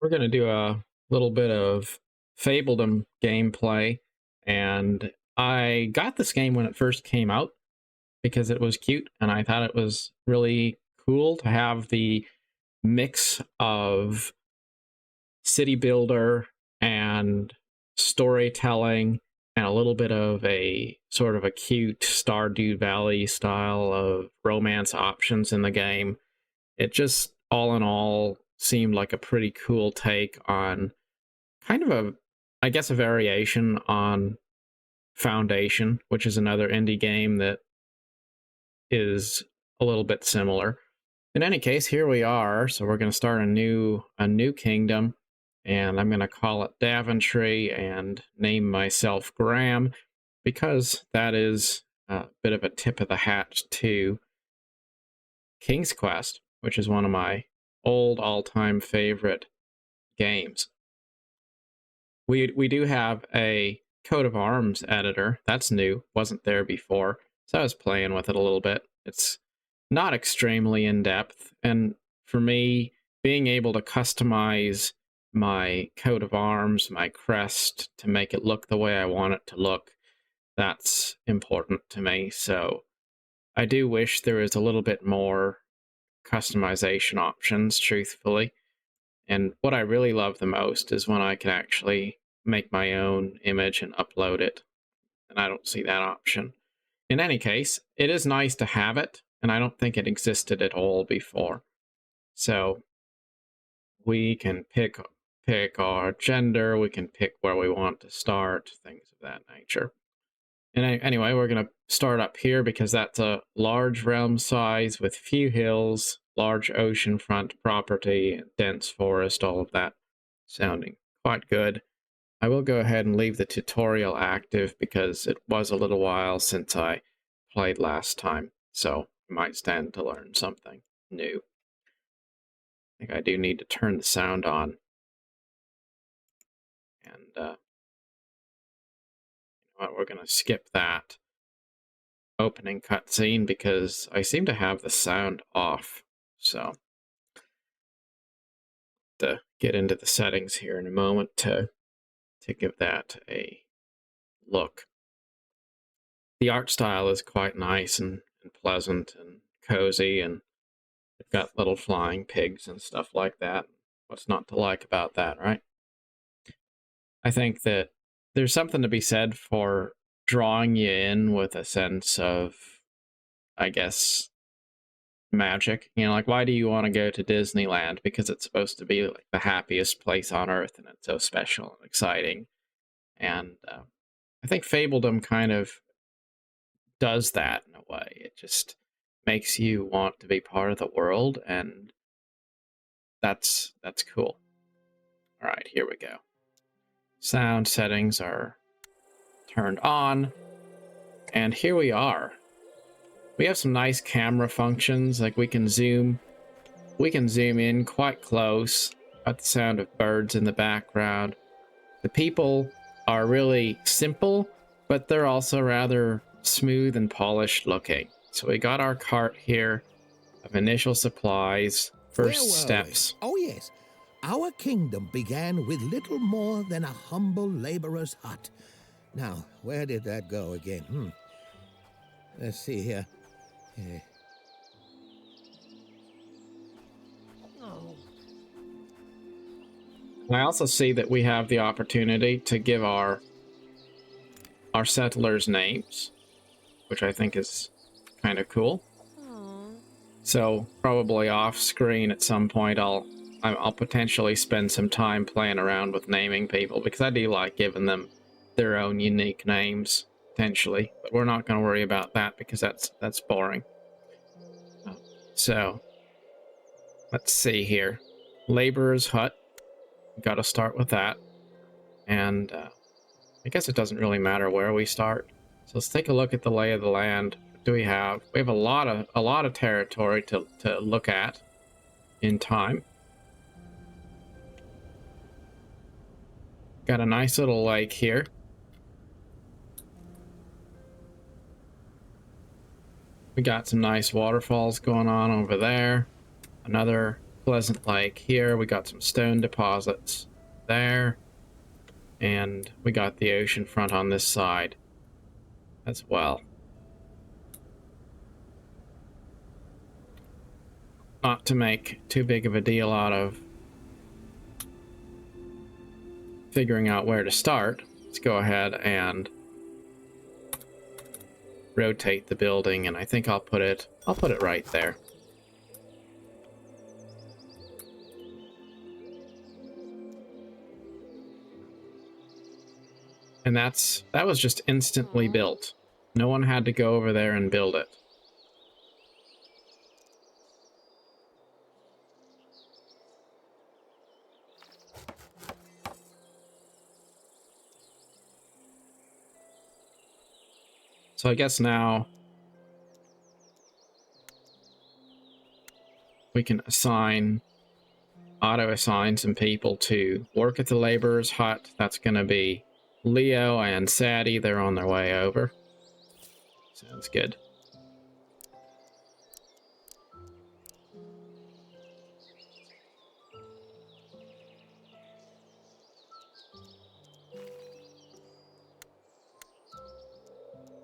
We're going to do a little bit of Fabledom gameplay, and I got this game when it first came out because it was cute, and I thought it was really cool to have the mix of city builder and storytelling and a little bit of a sort of a cute Stardew Valley style of romance options in the game. It just all in all seemed like a pretty cool take on kind of a, I guess, a variation on Foundation, which is another indie game that is a little bit similar. In any case, here we are. So we're going to start a new kingdom, and I'm going to call it Daventry and name myself Graham because that is a bit of a tip of the hat to King's Quest, which is one of my old all-time favorite games. We do have a coat of arms editor. That's new. Wasn't there before. So I was playing with it a little bit. It's not extremely in-depth. And for me, being able to customize my coat of arms, my crest, to make it look the way I want it to look, that's important to me. So I do wish there was a little bit more customization options, truthfully. And what I really love the most is when I can actually make my own image and upload it. And I don't see that option. In any case, it is nice to have it, and I don't think it existed at all before. So we can pick our gender, we can pick where we want to start, things of that nature. And anyway, we're going to start up here because that's a large realm size with few hills, large oceanfront property, dense forest, all of that sounding quite good. I will go ahead and leave the tutorial active because it was a little while since I played last time, so I might stand to learn something new. I think I do need to turn the sound on. And we're going to skip that opening cutscene because I seem to have the sound off. So, to get into the settings here in a moment to give that a look. The art style is quite nice and pleasant and cozy, and they've got little flying pigs and stuff like that. What's not to like about that, right? I think that there's something to be said for drawing you in with a sense of, I guess, magic. You know, like, why do you want to go to Disneyland? Because it's supposed to be like the happiest place on earth, and it's so special and exciting. And I think Fabledom kind of does that in a way. It just makes you want to be part of the world, and that's cool. All right, here we go. Sound settings are turned on, and here we are. We have some nice camera functions, like we can zoom in quite close. Got the sound of birds in the background. The people are really simple, but they're also rather smooth and polished looking. So we got our cart here of initial supplies, first steps. Oh yes, our kingdom began with little more than a humble laborer's hut. Now, where did that go again? Let's see here. I also see that we have the opportunity to give our settlers names, which I think is kind of cool. So probably off screen at some point I'll potentially spend some time playing around with naming people, because I do like giving them their own unique names potentially, but we're not going to worry about that because that's boring. So let's see here. Laborer's hut. Got to start with that. And I guess it doesn't really matter where we start. So let's take a look at the lay of the land. What do we have? We have a lot of territory to look at in time. Got a nice little lake here. We got some nice waterfalls going on over there. Another Pleasant Lake here. We got some stone deposits there. And we got the ocean front on this side as well. Not to make too big of a deal out of figuring out where to start, let's go ahead and rotate the building, and I think I'll put it right there. And that was just instantly built. No one had to go over there and build it. So I guess now we can auto-assign some people to work at the laborer's hut. That's going to be Leo and Sadie. They're on their way over. Sounds good.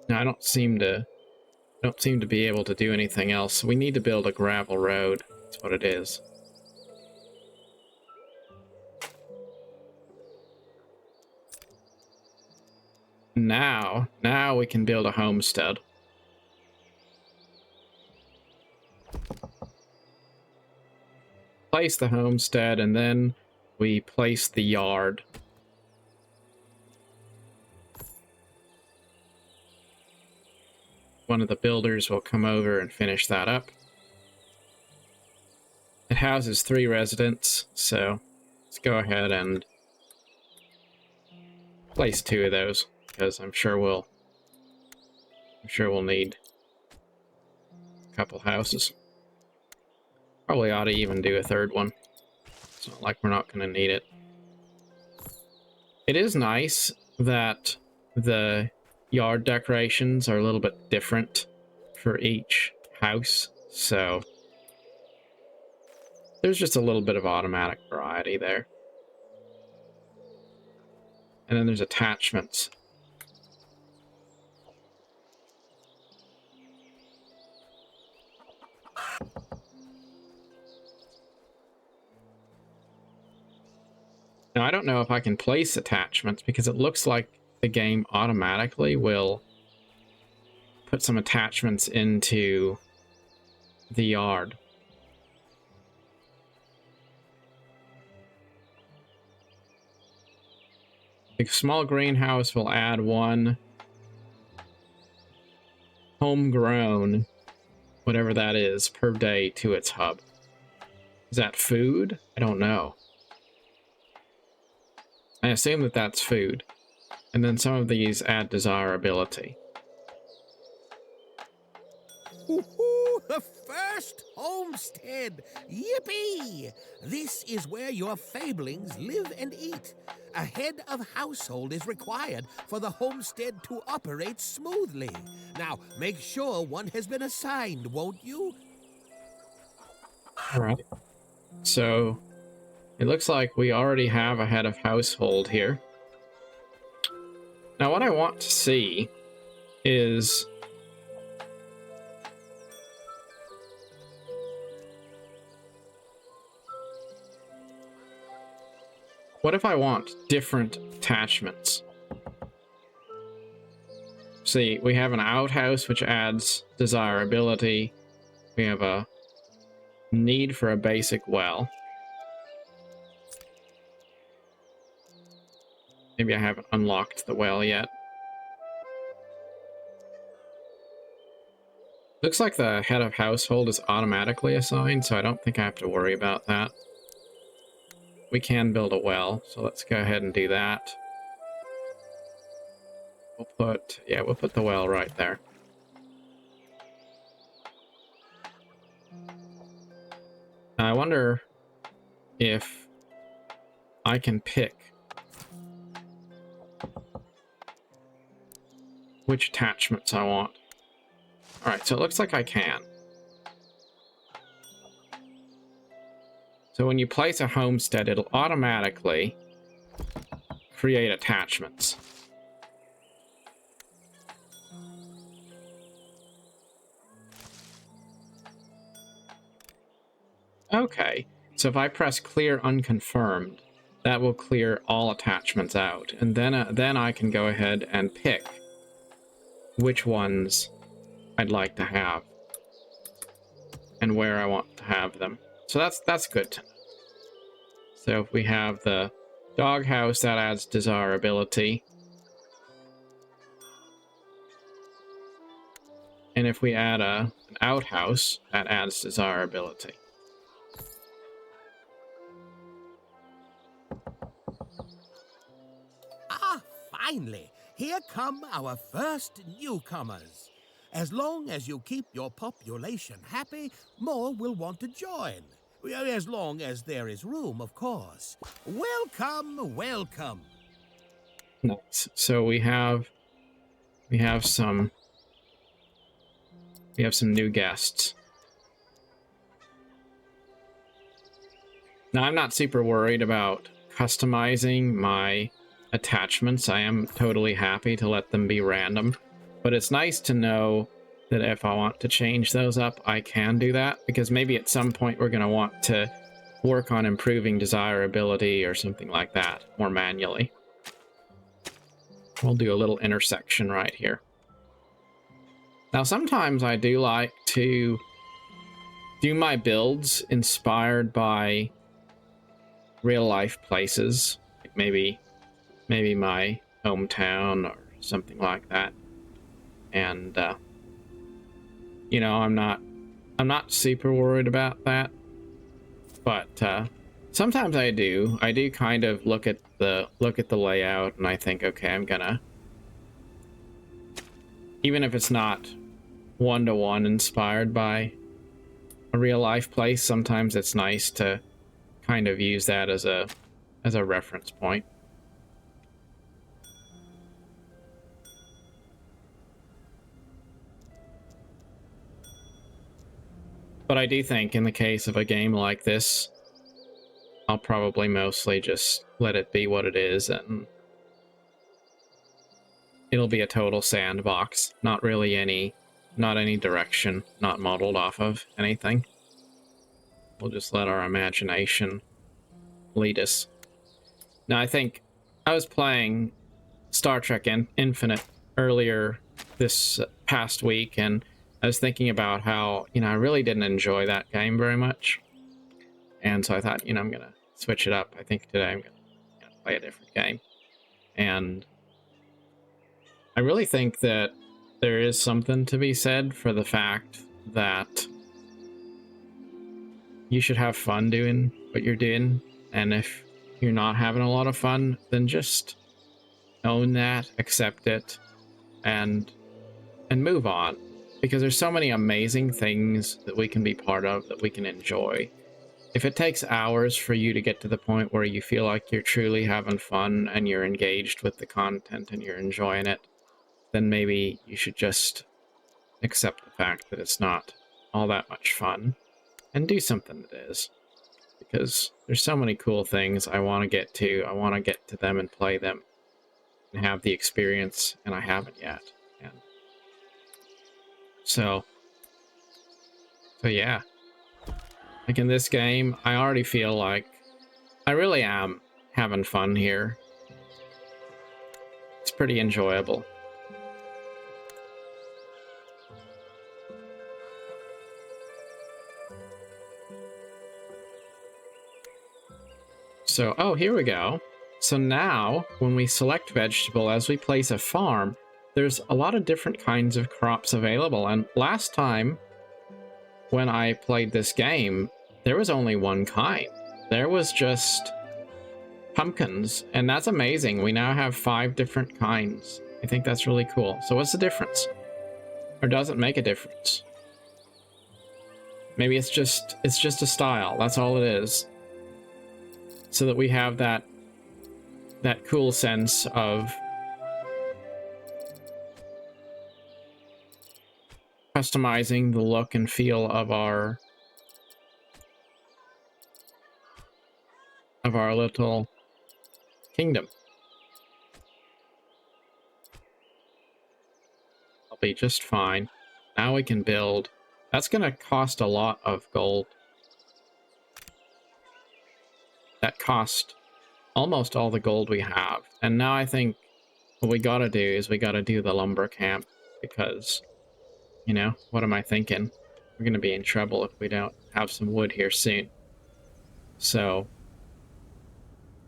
Now I don't seem to be able to do anything else. We need to build a gravel road. That's what it is. Now we can build a homestead. Place the homestead, and then we place the yard. One of the builders will come over and finish that up. It houses 3 residents, so let's go ahead and place 2 of those, because I'm sure we'll need a couple houses. Probably ought to even do a 3rd one. It's not like we're not going to need it. It is nice that the yard decorations are a little bit different for each house, so there's just a little bit of automatic variety there. And then there's attachments. Now, I don't know if I can place attachments because it looks like the game automatically will put some attachments into the yard. The small greenhouse will add 1 homegrown, whatever that is, per day to its hub. Is that food? I don't know. I assume that that's food. And then some of these add desirability. Woohoo! The first homestead! Yippee! This is where your fablings live and eat. A head of household is required for the homestead to operate smoothly. Now, make sure one has been assigned, won't you? All right. So it looks like we already have a head of household here. Now, what I want to see is what if I want different attachments? See, we have an outhouse, which adds desirability. We have a need for a basic well. Maybe I haven't unlocked the well yet. Looks like the head of household is automatically assigned, so I don't think I have to worry about that. We can build a well, so let's go ahead and do that. We'll put the well right there. Now, I wonder if I can pick which attachments I want. Alright, so it looks like I can. So when you place a homestead, it'll automatically create attachments. Okay, so if I press clear unconfirmed, that will clear all attachments out, and then I can go ahead and pick which ones I'd like to have and where I want to have them. So that's good to know. So if we have the doghouse, that adds desirability. And if we add an outhouse, that adds desirability. Ah, finally, here come our first newcomers. As long as you keep your population happy, more will want to join. As long as there is room, of course. Welcome, welcome. Nice. So we have some new guests. Now I'm not super worried about customizing my attachments. I am totally happy to let them be random, but it's nice to know that if I want to change those up, I can do that, because maybe at some point we're going to want to work on improving desirability or something like that more manually. We'll do a little intersection right here. Now, sometimes I do like to do my builds inspired by real-life places, like maybe my hometown or something like that. And you know, I'm not super worried about that, but sometimes I do kind of look at the layout and I think, okay, I'm gonna, even if it's not one-to-one inspired by a real-life place, sometimes it's nice to kind of use that as a reference point. But I do think in the case of a game like this, I'll probably mostly just let it be what it is, and it'll be a total sandbox. Not any direction, not modeled off of anything. We'll just let our imagination lead us. Now, I think I was playing Star Trek Infinite earlier this past week, and I was thinking about how, I really didn't enjoy that game very much. And so I thought, I'm going to switch it up. I think today I'm going to play a different game. And I really think that there is something to be said for the fact that you should have fun doing what you're doing. And if you're not having a lot of fun, then just own that, accept it, and move on. Because there's so many amazing things that we can be part of, that we can enjoy. If it takes hours for you to get to the point where you feel like you're truly having fun and you're engaged with the content and you're enjoying it, then maybe you should just accept the fact that it's not all that much fun and do something that is. Because there's so many cool things I want to get to. I want to get to them and play them and have the experience, and I haven't yet. And so yeah. Like in this game, I already feel like I really am having fun here. It's pretty enjoyable. So, oh, here we go. So now, when we select vegetable, as we place a farm, there's a lot of different kinds of crops available. And last time, when I played this game, there was only one kind. There was just pumpkins, and that's amazing. We now have 5 different kinds. I think that's really cool. So what's the difference? Or does it make a difference? Maybe it's just a style. That's all it is. So that we have that cool sense of customizing the look and feel of our of our little kingdom. I'll be just fine. Now we can build. That's going to cost a lot of gold. That cost almost all the gold we have. And now I think what we got to do is we got to do the lumber camp because, you know, what am I thinking? We're going to be in trouble if we don't have some wood here soon. So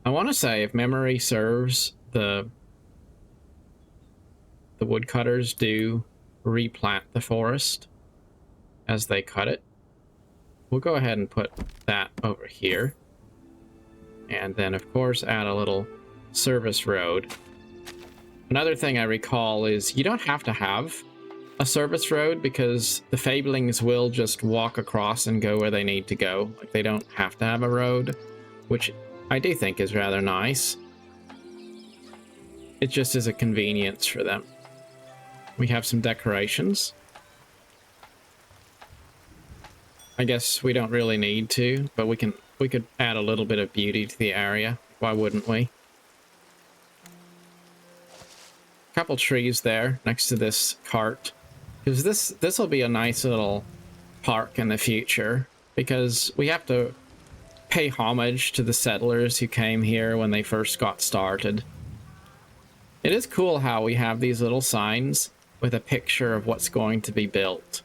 I want to say, if memory serves, the woodcutters do replant the forest as they cut it. We'll go ahead and put that over here. And then, of course, add a little service road. Another thing I recall is you don't have to have a service road because the Fabelings will just walk across and go where they need to go. Like, they don't have to have a road, which I do think is rather nice. It just is a convenience for them. We have some decorations. I guess we don't really need to, but we could add a little bit of beauty to the area. Why wouldn't we? A couple trees there next to this cart, because this will be a nice little park in the future, because we have to pay homage to the settlers who came here when they first got started. It is cool how we have these little signs with a picture of what's going to be built.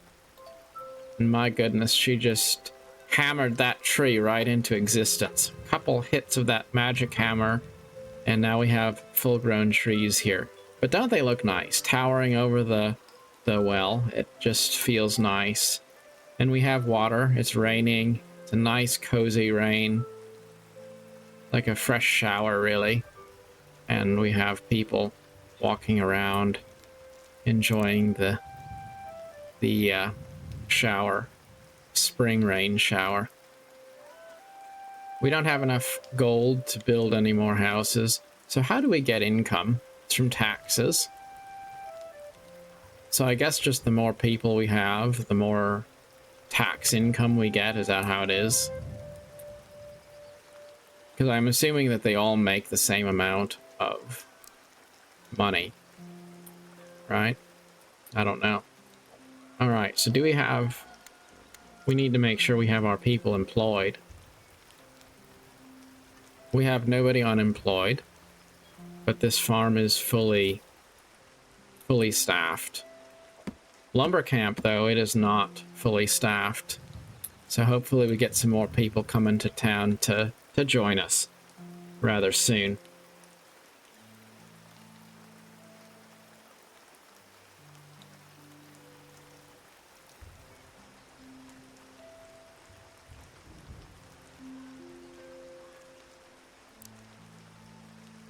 And my goodness, she just hammered that tree right into existence. A couple hits of that magic hammer, and now we have full-grown trees here. But don't they look nice? Towering over the well, it just feels nice. And we have water. It's raining. It's a nice, cozy rain. Like a fresh shower, really. And we have people walking around, enjoying the shower, spring rain shower. We don't have enough gold to build any more houses. So how do we get income? It's from taxes. So I guess just the more people we have, the more tax income we get. Is that how it is? Because I'm assuming that they all make the same amount of money, right? I don't know. All right, so do we have... We need to make sure we have our people employed. We have nobody unemployed, but this farm is fully staffed. Lumber camp, though, it is not fully staffed. So hopefully we get some more people coming to town to join us rather soon.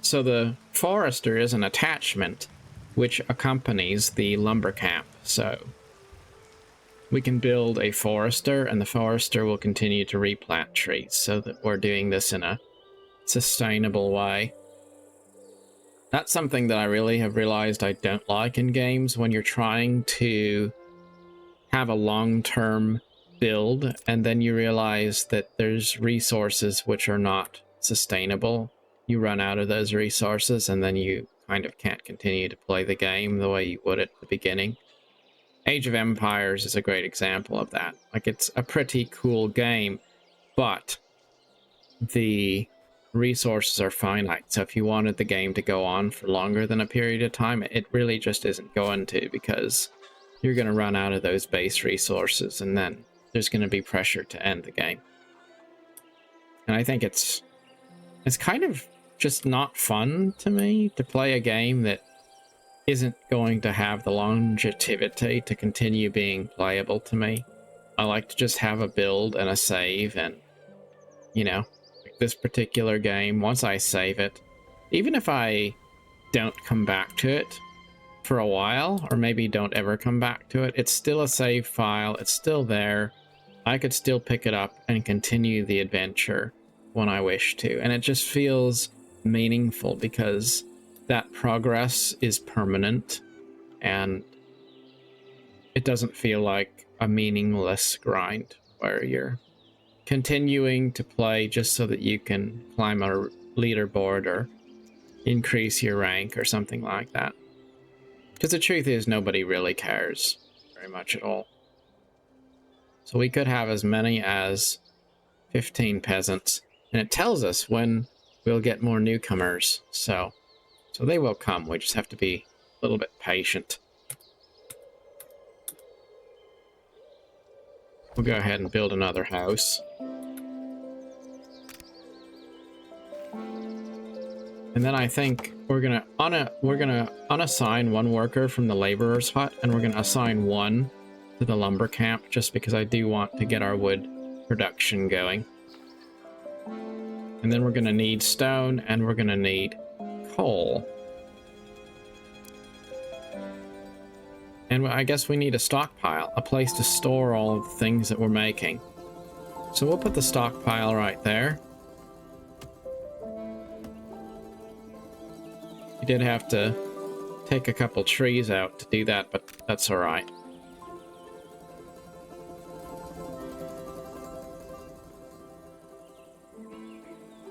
So the forester is an attachment which accompanies the lumber camp. So we can build a forester, and the forester will continue to replant trees, so that we're doing this in a sustainable way. That's something that I really have realized I don't like in games, when you're trying to have a long-term build and then you realize that there's resources which are not sustainable. You run out of those resources and then you kind of can't continue to play the game the way you would at the beginning. Age of Empires is a great example of that. Like, it's a pretty cool game, but the resources are finite. So if you wanted the game to go on for longer than a period of time, it really just isn't going to, because you're going to run out of those base resources and then there's going to be pressure to end the game. And I think it's kind of just not fun to me to play a game that isn't going to have the longevity to continue being playable to me. I like to just have a build and a save, and, you know, like this particular game, once I save it, even if I don't come back to it for a while, or maybe don't ever come back to it, it's still a save file, it's still there. I could still pick it up and continue the adventure when I wish to, and it just feels meaningful because that progress is permanent and it doesn't feel like a meaningless grind where you're continuing to play just so that you can climb a leaderboard or increase your rank or something like that. Because the truth is, nobody really cares very much at all. So we could have as many as 15 peasants, and it tells us when we'll get more newcomers. So they will come. We just have to be a little bit patient. We'll go ahead and build another house. And then I think we're gonna unassign one worker from the laborer's hut, and we're gonna assign one to the lumber camp, just because I do want to get our wood production going. And then we're gonna need stone, and we're gonna need coal. And I guess we need a stockpile, a place to store all of the things that we're making. So we'll put the stockpile right there. We did have to take a couple trees out to do that, but that's all right.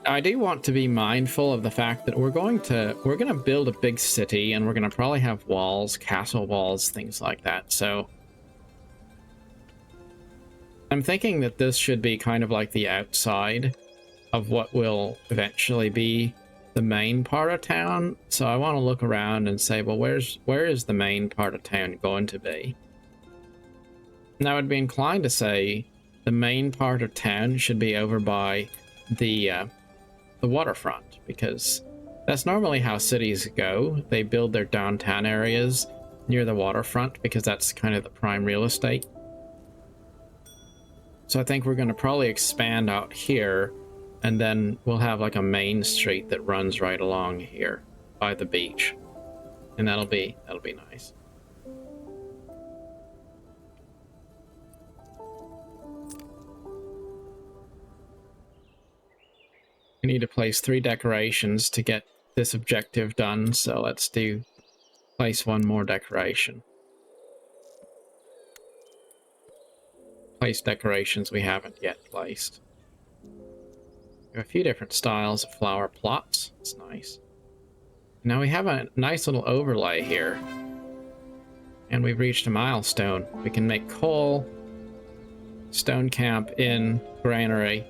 I do want to be mindful of the fact that we're going to build a big city, and we're going to probably have walls, castle walls, things like that. So I'm thinking that this should be kind of like the outside of what will eventually be the main part of town. So I want to look around and say, well, where is the main part of town going to be? And I would be inclined to say the main part of town should be over by the waterfront, because that's normally how cities go. They build their downtown areas near the waterfront because that's kind of the prime real estate. So I think we're going to probably expand out here, and then we'll have like a main street that runs right along here by the beach, and that'll be nice. We need to place 3 decorations to get this objective done, so let's place 1 more decoration. Place decorations we haven't yet placed. We have a few different styles of flower plots. It's nice. Now we have a nice little overlay here, and we've reached a milestone. We can make coal, stone camp, inn, granary,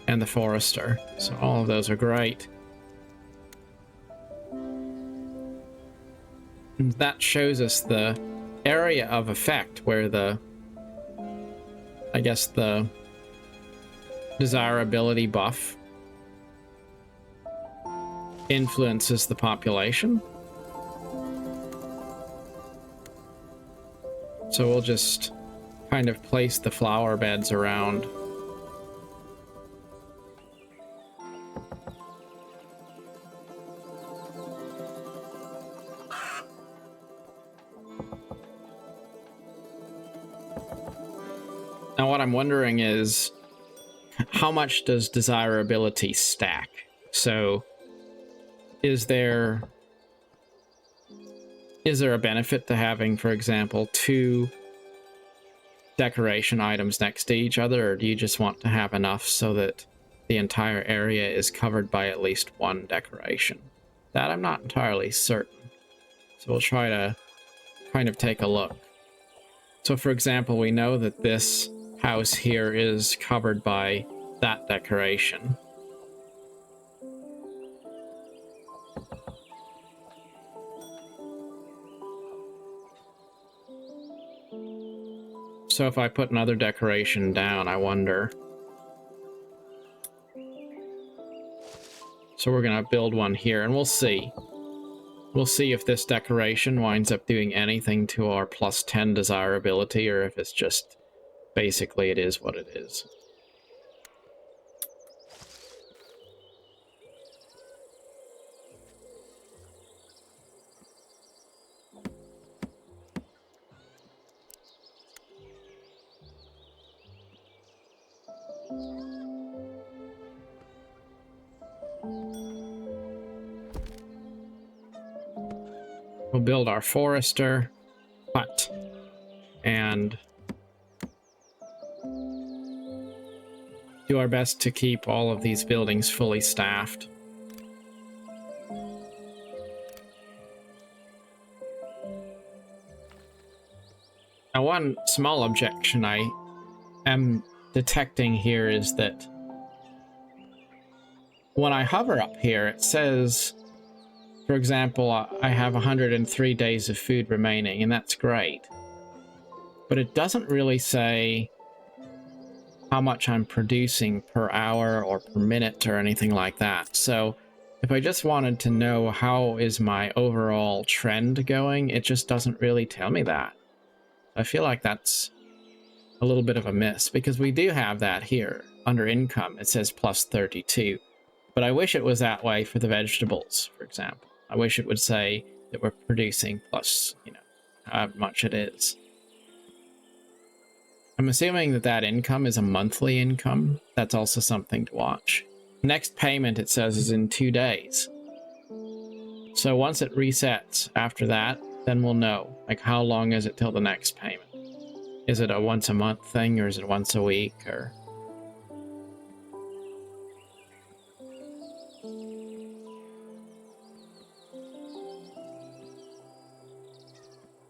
and the forester. So all of those are great. And that shows us the area of effect where I guess the desirability buff influences the population. So we'll just kind of place the flower beds around. Now what I'm wondering is, how much does desirability stack? So is there a benefit to having, for example, 2 decoration items next to each other, or do you just want to have enough so that the entire area is covered by at least 1 decoration? That I'm not entirely certain. So we'll try to kind of take a look. So for example, we know that this house here is covered by that decoration. So if I put another decoration down, I wonder. So we're gonna build one here, and we'll see. We'll see if this decoration winds up doing anything to our plus 10 desirability, or if it's just basically it is what it is. We'll build our forester hut, and do our best to keep all of these buildings fully staffed. Now, one small objection I am detecting here is that when I hover up here, it says, for example, I have 103 days of food remaining, and that's great. But it doesn't really say how much I'm producing per hour or per minute or anything like that. So if I just wanted to know how is my overall trend going, it just doesn't really tell me that. I feel like that's a little bit of a miss, because we do have that here under income. It says plus 32, but I wish it was that way for the vegetables, for example. I wish it would say that we're producing plus, you know, how much it is. I'm assuming that that income is a monthly income. That's also something to watch. Next payment, it says, is in 2 days. So once it resets after that, then we'll know, like, how long is it till the next payment? Is it a once a month thing, or is it once a week, or...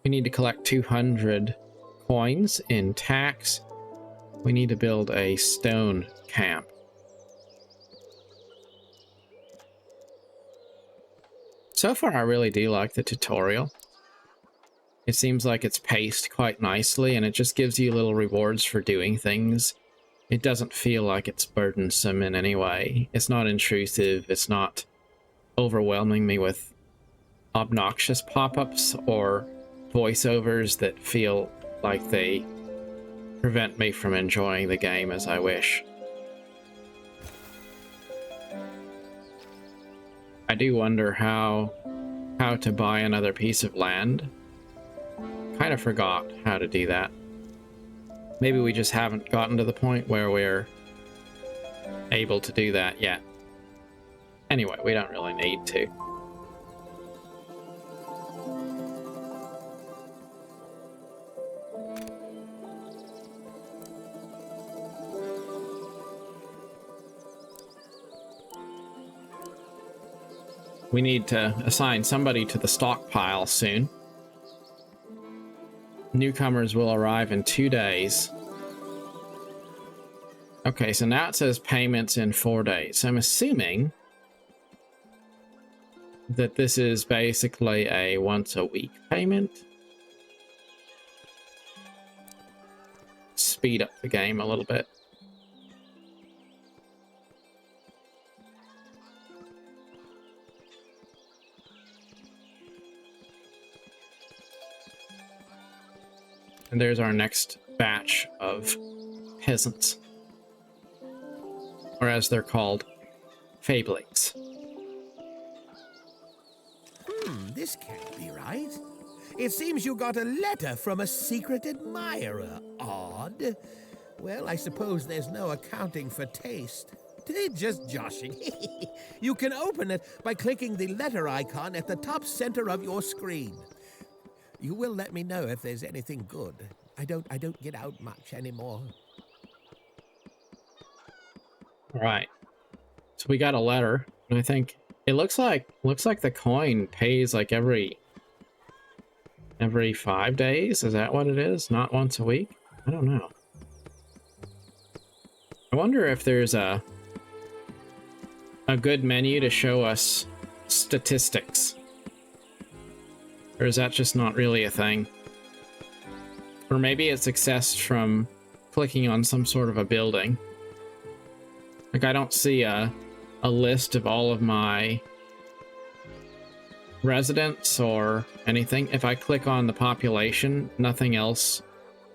We need to collect 200 coins in tax. We need to build a stone camp. So far, I really do like the tutorial. It seems like it's paced quite nicely, and it just gives you little rewards for doing things. It doesn't feel like it's burdensome in any way. It's not intrusive. It's not overwhelming me with obnoxious pop-ups or voiceovers that feel like they prevent me from enjoying the game as I wish. I do wonder how to buy another piece of land. Kind of forgot how to do that. Maybe we just haven't gotten to the point where we're able to do that yet. Anyway, we don't really need to. We need to assign somebody to the stockpile soon. Newcomers will arrive in 2 days. Okay, so now it says payments in 4 days. So I'm assuming that this is basically a once a week payment. Speed up the game a little bit. And there's our next batch of peasants. Or as they're called, Fabelings. This can't be right. It seems you got a letter from a secret admirer. Odd. Well, I suppose there's no accounting for taste. Just joshing. You can open it by clicking the letter icon at the top center of your screen. You will let me know if there's anything good. I don't get out much anymore. All right. So we got a letter, and I think it looks like the coin pays like every 5 days. Is that what it is? Not once a week? I don't know. I wonder if there's a good menu to show us statistics. Or is that just not really a thing? Or maybe it's accessed from clicking on some sort of a building. Like, I don't see a list of all of my residents or anything. If I click on the population, nothing else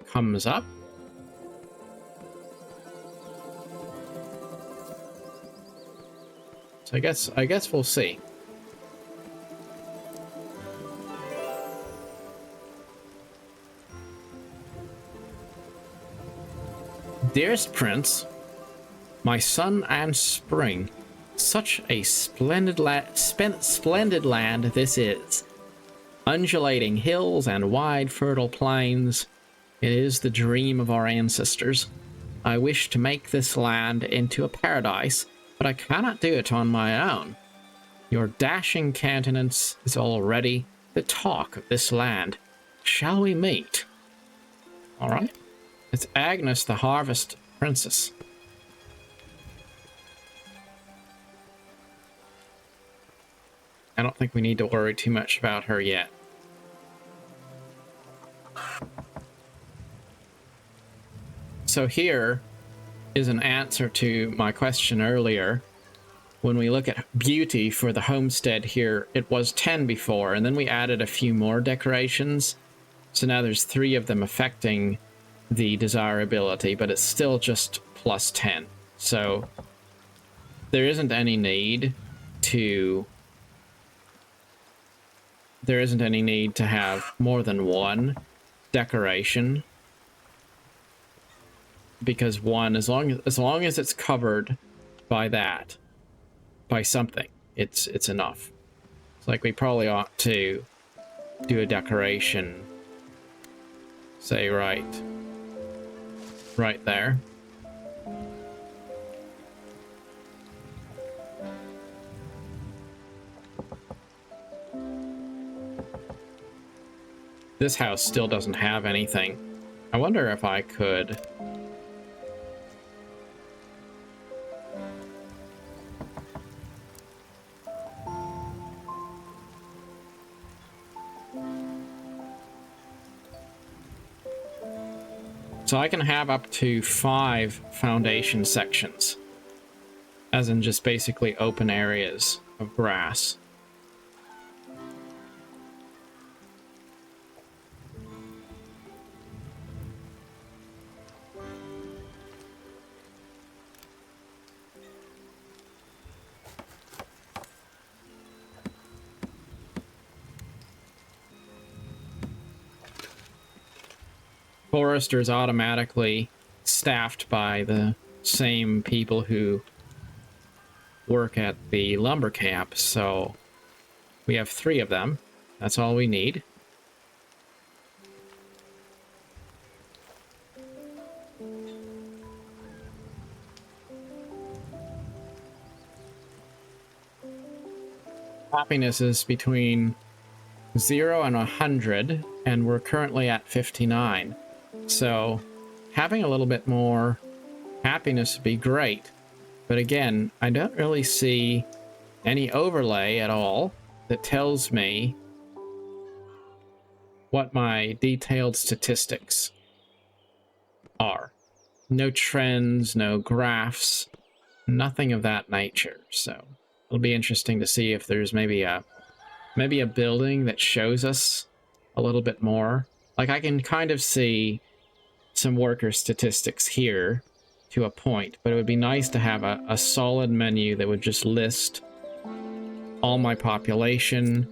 comes up. So I guess we'll see. Dearest Prince, my sun and spring, such a splendid land this is. Undulating hills and wide fertile plains, it is the dream of our ancestors. I wish to make this land into a paradise, but I cannot do it on my own. Your dashing countenance is already the talk of this land. Shall we meet? All right. It's Agnes, the Harvest Princess. I don't think we need to worry too much about her yet. So here is an answer to my question earlier. When we look at beauty for the homestead here, it was 10 before, and then we added a few more decorations. So now there's 3 of them affecting the desirability, but it's still just plus 10. So there isn't any need to have more than one decoration, because one, as long as it's covered by that, by something, it's enough. It's like we probably ought to do a decoration, say right there. This house still doesn't have anything. I wonder if I could... So I can have up to 5 foundation sections, as in just basically open areas of grass. Forester's automatically staffed by the same people who work at the lumber camp, so we have 3 of them. That's all we need. Happiness is between 0 and 100, and we're currently at 59. So having a little bit more happiness would be great. But again, I don't really see any overlay at all that tells me what my detailed statistics are. No trends, no graphs, nothing of that nature. So it'll be interesting to see if there's maybe a building that shows us a little bit more. Like, I can kind of see some worker statistics here to a point, but it would be nice to have a solid menu that would just list all my population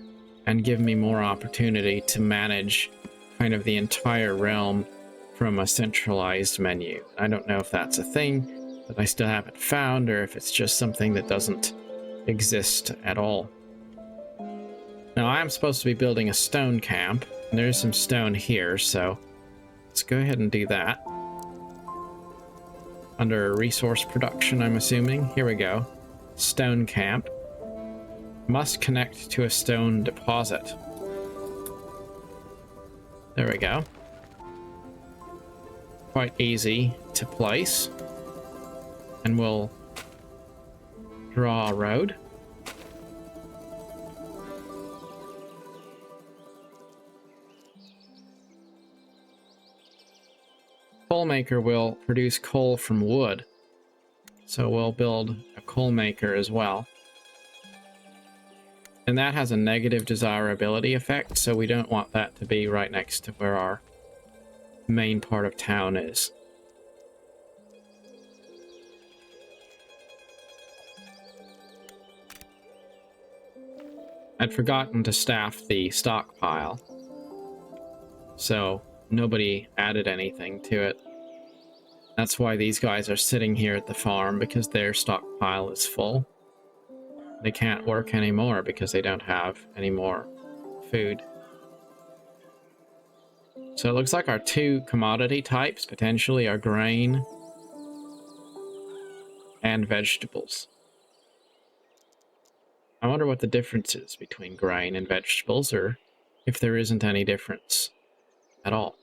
and give me more opportunity to manage kind of the entire realm from a centralized menu. I don't know if that's a thing that I still haven't found, or if it's just something that doesn't exist at all. Now, I'm supposed to be building a stone camp, and there's some stone here, so let's go ahead and do that. Under resource production, I'm assuming. Here we go. Stone camp. Must connect to a stone deposit. There we go. Quite easy to place. And we'll draw a road. Coal maker will produce coal from wood, so we'll build a coal maker as well. And that has a negative desirability effect, so we don't want that to be right next to where our main part of town is. I'd forgotten to staff the stockpile, so nobody added anything to it. That's why these guys are sitting here at the farm, because their stockpile is full. They can't work anymore because they don't have any more food. So it looks like our 2 commodity types potentially are grain and vegetables. I wonder what the difference is between grain and vegetables, or if there isn't any difference at all.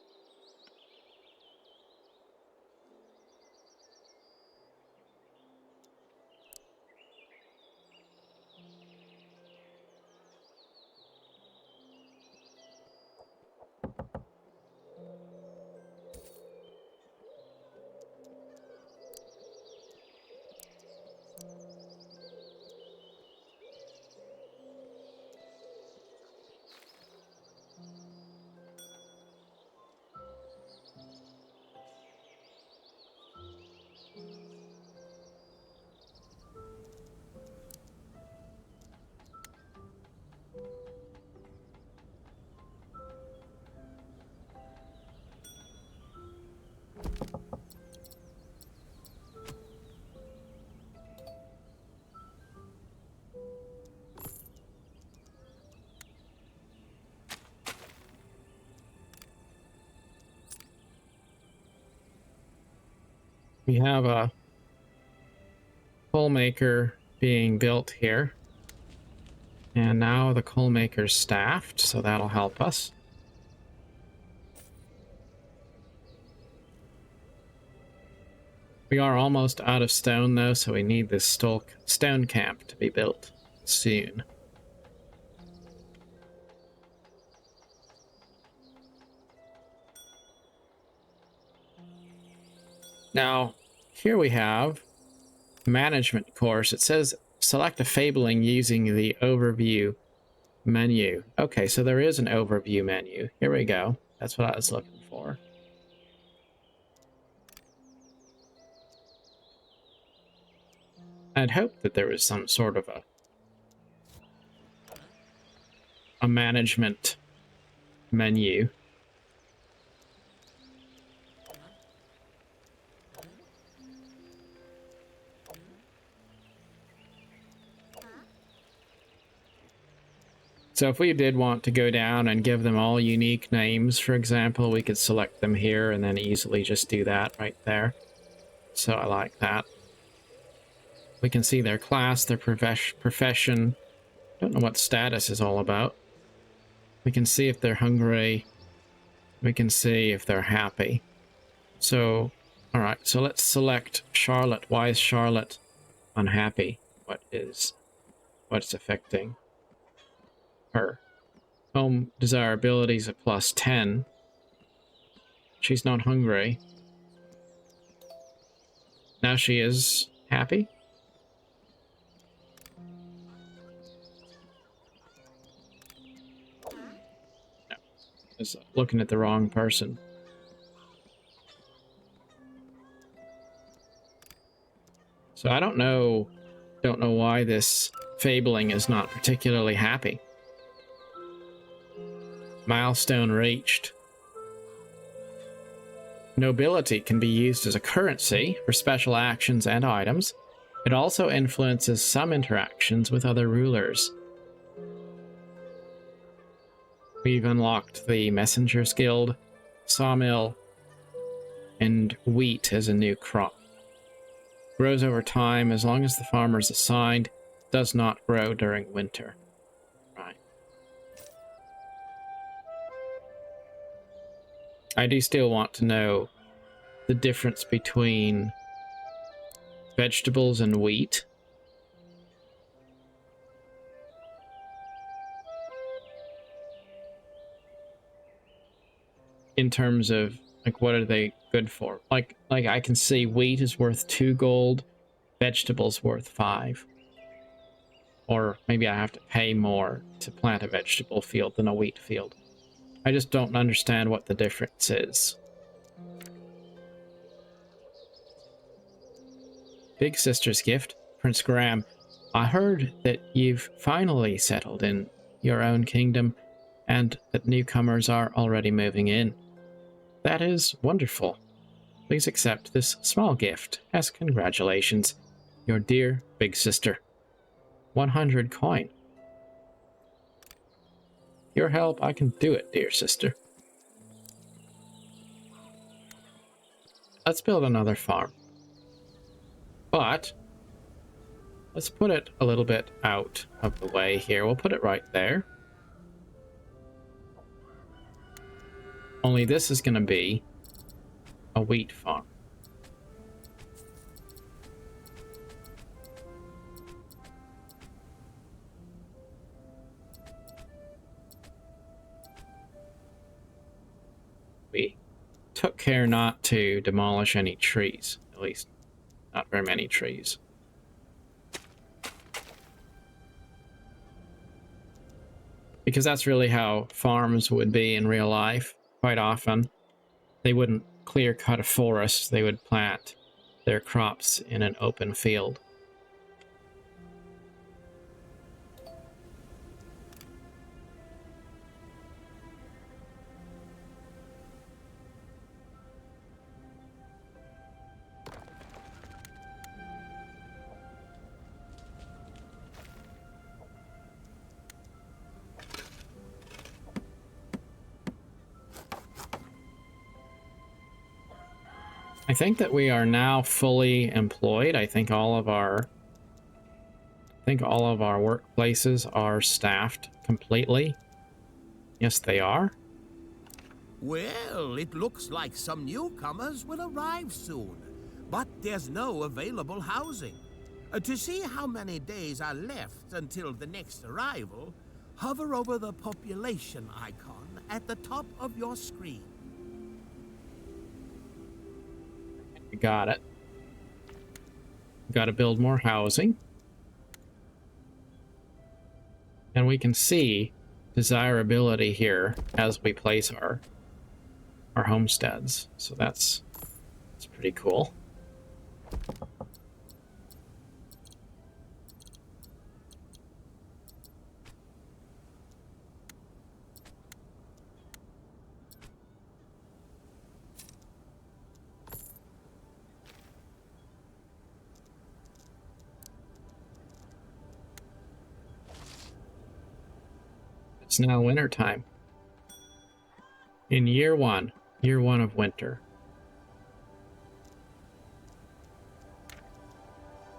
We have a coal maker being built here. And now the coal maker's staffed, so that'll help us. We are almost out of stone though, so we need this stone camp to be built soon. Now, here we have management course. It says select a fabling using the overview menu. Okay, so there is an overview menu. Here we go. That's what I was looking for. I'd hoped that there was some sort of a management menu. So if we did want to go down and give them all unique names, for example, we could select them here and then easily just do that right there. So I like that. We can see their class, their profession. Don't know what status is all about. We can see if they're hungry. We can see if they're happy. So, all right, so let's select Charlotte. Why is Charlotte unhappy? What's affecting her? Home desirability is a +10. She's not hungry. Now she is happy. No, I was looking at the wrong person. So I don't know why this fabling is not particularly happy. Milestone reached. Nobility can be used as a currency for special actions and items. It also influences some interactions with other rulers. We've unlocked the Messengers Guild, Sawmill, and wheat as a new crop. Grows over time as long as the farmer is assigned, does not grow during winter. Right. I do still want to know the difference between vegetables and wheat. In terms of, like, what are they good for? Like I can see wheat is worth 2 gold, vegetables worth 5. Or maybe I have to pay more to plant a vegetable field than a wheat field. I just don't understand what the difference is. Big sister's gift. Prince Graham, I heard that you've finally settled in your own kingdom and that newcomers are already moving in. That is wonderful. Please accept this small gift as congratulations. Your dear big sister. 100 coin. Your help, I can do it, dear sister. Let's build another farm. But Let's put it a little bit out of the way here. We'll put it right there. Only this is going to be a wheat farm. We took care not to demolish any trees, at least not very many trees. Because that's really how farms would be in real life. Quite often, they wouldn't clear cut a forest, they would plant their crops in an open field. I think that we are now fully employed. I think all of our workplaces are staffed completely. Yes, they are. Well, it looks like some newcomers will arrive soon, but there's no available housing. To see how many days are left until the next arrival, hover over the population icon at the top of your screen. Got it. Got to build more housing. And we can see desirability here as we place our homesteads. So that's pretty cool. It's now winter time. In year one of winter.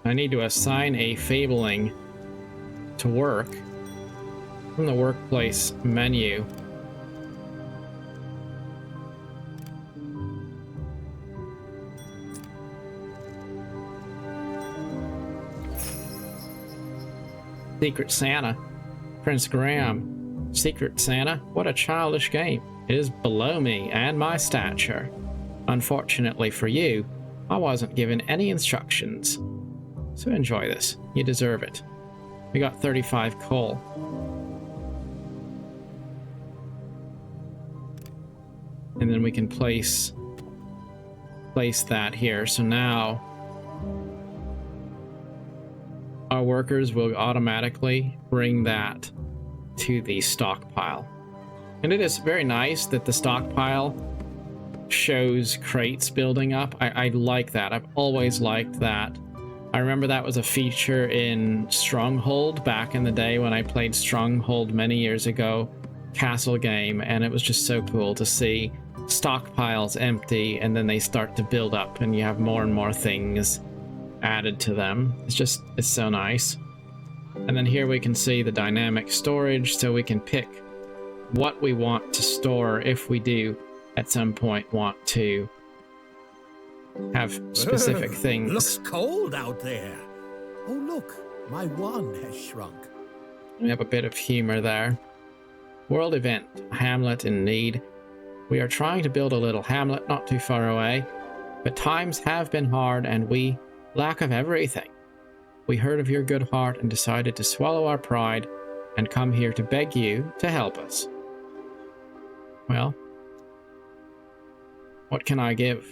I need to assign a Fabling to work from the workplace menu. Secret Santa. Prince Graham. Secret Santa? What a childish game. It is below me and my stature. Unfortunately for you, I wasn't given any instructions. So enjoy this. You deserve it. We got 35 coal. And then we can place that here. So now our workers will automatically bring that to the stockpile. And it is very nice that the stockpile shows crates building up. I like that. I've always liked that. I remember that was a feature in Stronghold back in the day when I played Stronghold many years ago, castle game, and it was just so cool to see stockpiles empty and then they start to build up and you have more and more things added to them. It's so nice. And then here we can see the dynamic storage, so we can pick what we want to store if we do at some point want to have specific things. Looks cold out there. Oh look, my wand has shrunk. We have a bit of humor there. World event, hamlet in need. We are trying to build a little hamlet not too far away, but times have been hard and we lack of everything. We heard of your good heart and decided to swallow our pride and come here to beg you to help us. Well, what can I give?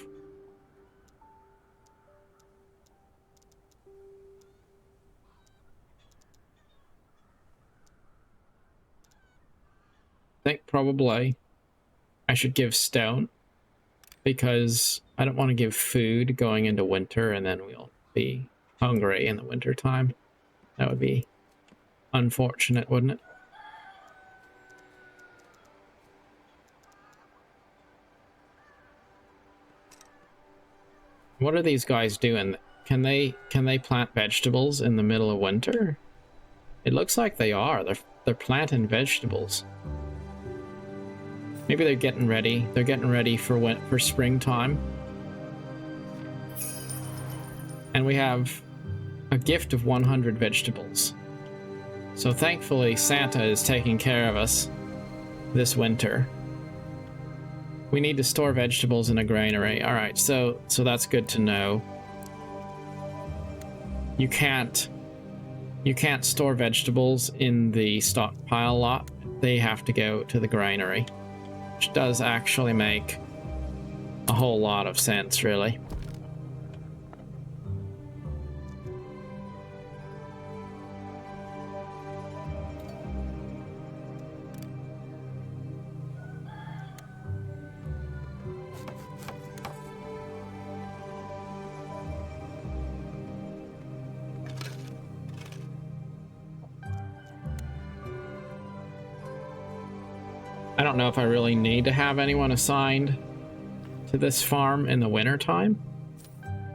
I think probably I should give stone, because I don't want to give food going into winter and then we'll be hungry in the winter time. That would be unfortunate, wouldn't it? What are these guys doing that Can they plant vegetables in the middle of winter? It looks like they are. They're planting vegetables. Maybe they're getting ready. They're getting ready for springtime. And we have a gift of 100 vegetables. So thankfully Santa is taking care of us this winter. We need to store vegetables in a granary. All right, so that's good to know. You can't store vegetables in the stockpile lot. They have to go to the granary, which does actually make a whole lot of sense, really. I don't know if I really need to have anyone assigned to this farm in the winter time,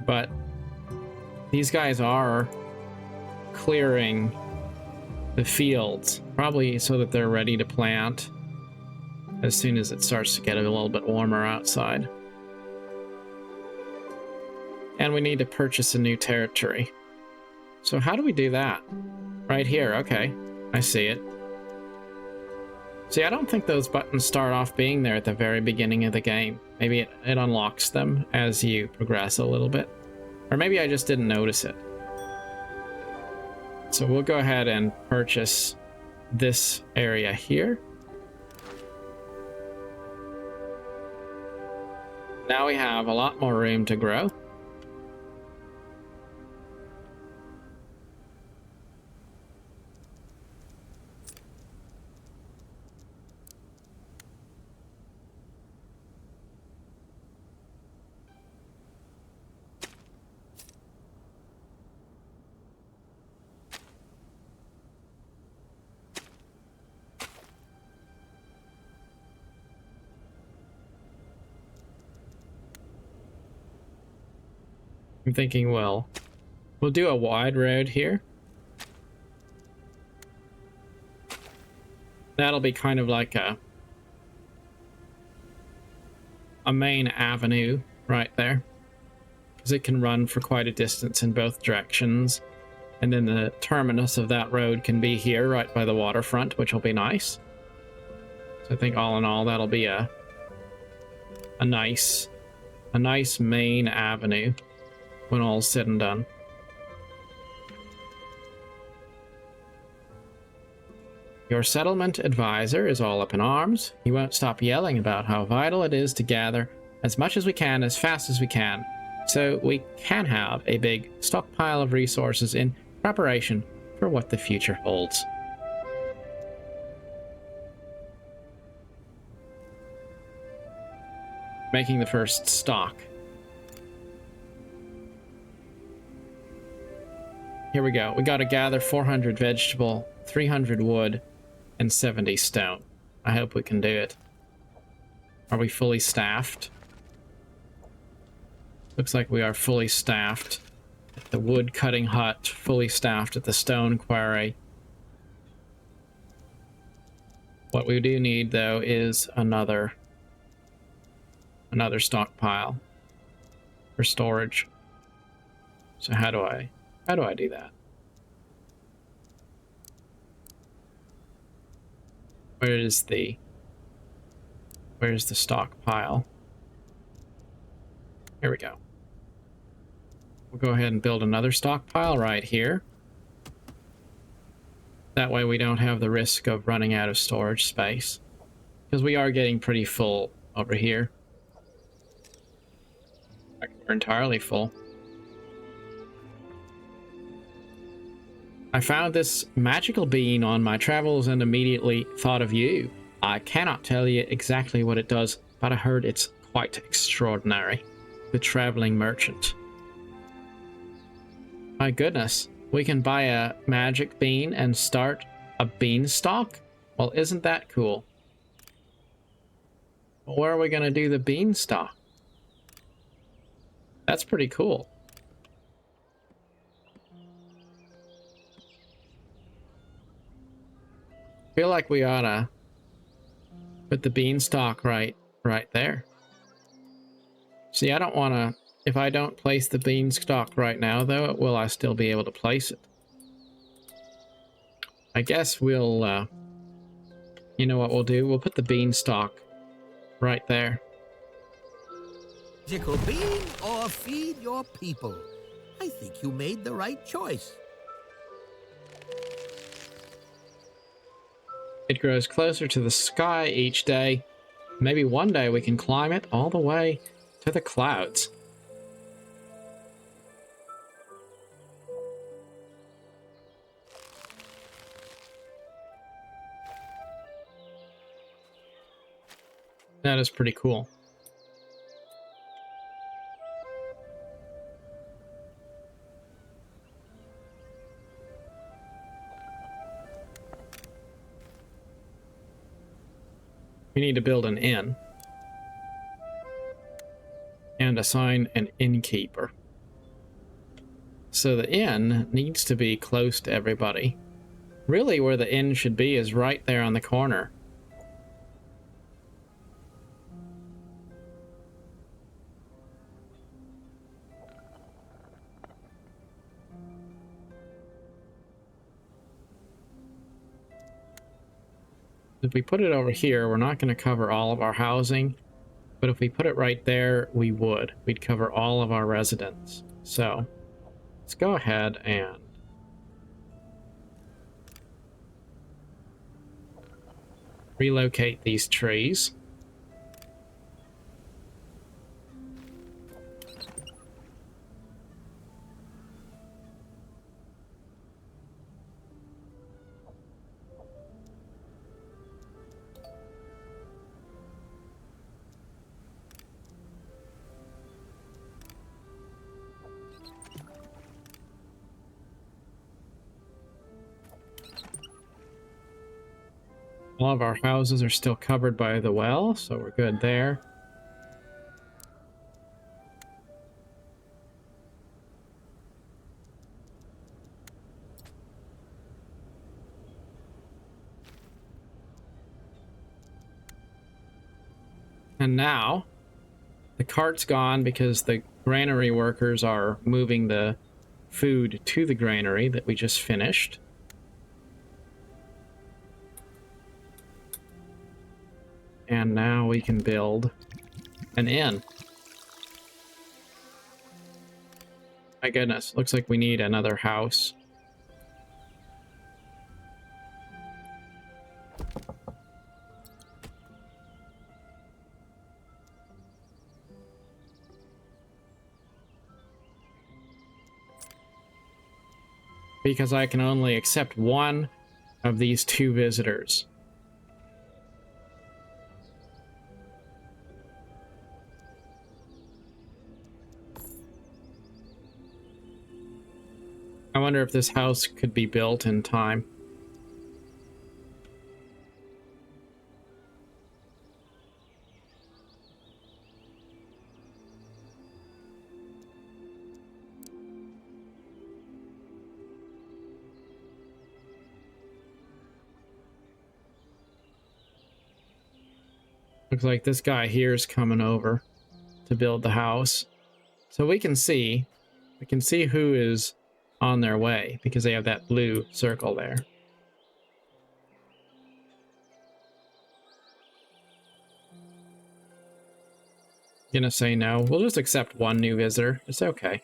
but these guys are clearing the fields, probably so that they're ready to plant as soon as it starts to get a little bit warmer outside. And we need to purchase a new territory. So how do we do that? Right here, okay, I see it. See, I don't think those buttons start off being there at the very beginning of the game. Maybe it unlocks them as you progress a little bit. Or maybe I just didn't notice it. So we'll go ahead and purchase this area here. Now we have a lot more room to grow. I'm thinking, well, we'll do a wide road here. That'll be kind of like a main avenue right there, because it can run for quite a distance in both directions. And then the terminus of that road can be here right by the waterfront, which will be nice. So I think all in all, that'll be a nice main avenue when all's said and done. Your settlement advisor is all up in arms. He won't stop yelling about how vital it is to gather as much as we can as fast as we can, so we can have a big stockpile of resources in preparation for what the future holds. Making the first stock. Here we go. We got to gather 400 vegetable, 300 wood, and 70 stone. I hope we can do it. Are we fully staffed? Looks like we are fully staffed at the wood cutting hut, fully staffed at the stone quarry. What we do need, though, is another stockpile for storage. So how do I do that? Where's the stockpile? Here we go. We'll go ahead and build another stockpile right here. That way we don't have the risk of running out of storage space, because we are getting pretty full over here. We're entirely full. I found this magical bean on my travels and immediately thought of you. I cannot tell you exactly what it does, but I heard it's quite extraordinary. The traveling merchant. My goodness, we can buy a magic bean and start a beanstalk? Well, isn't that cool? Well, where are we going to do the beanstalk? That's pretty cool. Feel like we ought to put the beanstalk right there. See, I don't want to... If I don't place the beanstalk right now, though, will I still be able to place it? I guess we'll... you know what we'll do? We'll put the beanstalk right there. Magical bean or feed your people. I think you made the right choice. It grows closer to the sky each day. Maybe one day we can climb it all the way to the clouds. That is pretty cool. We need to build an inn. And assign an innkeeper. So the inn needs to be close to everybody. Really, where the inn should be is right there on the corner. If we put it over here, we're not going to cover all of our housing. But if we put it right there, we would. We'd cover all of our residents. So, let's go ahead and relocate these trees. All of our houses are still covered by the well, so we're good there. And now, the cart's gone because the granary workers are moving the food to the granary that we just finished. And now we can build an inn. My goodness, looks like we need another house. Because I can only accept one of these two visitors. I wonder if this house could be built in time. Looks like this guy here is coming over to build the house. So we can see who is on their way because they have that blue circle there. Gonna say no. We'll just accept one new visitor. It's okay.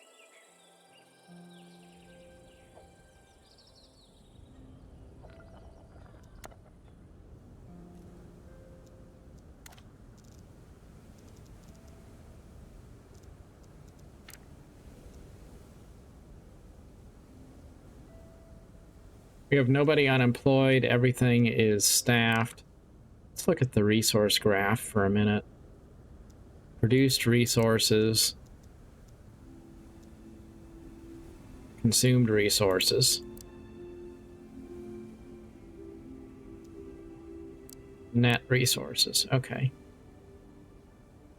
We have nobody unemployed. Everything is staffed. Let's look at the resource graph for a minute. Produced resources. Consumed resources. Net resources. Okay.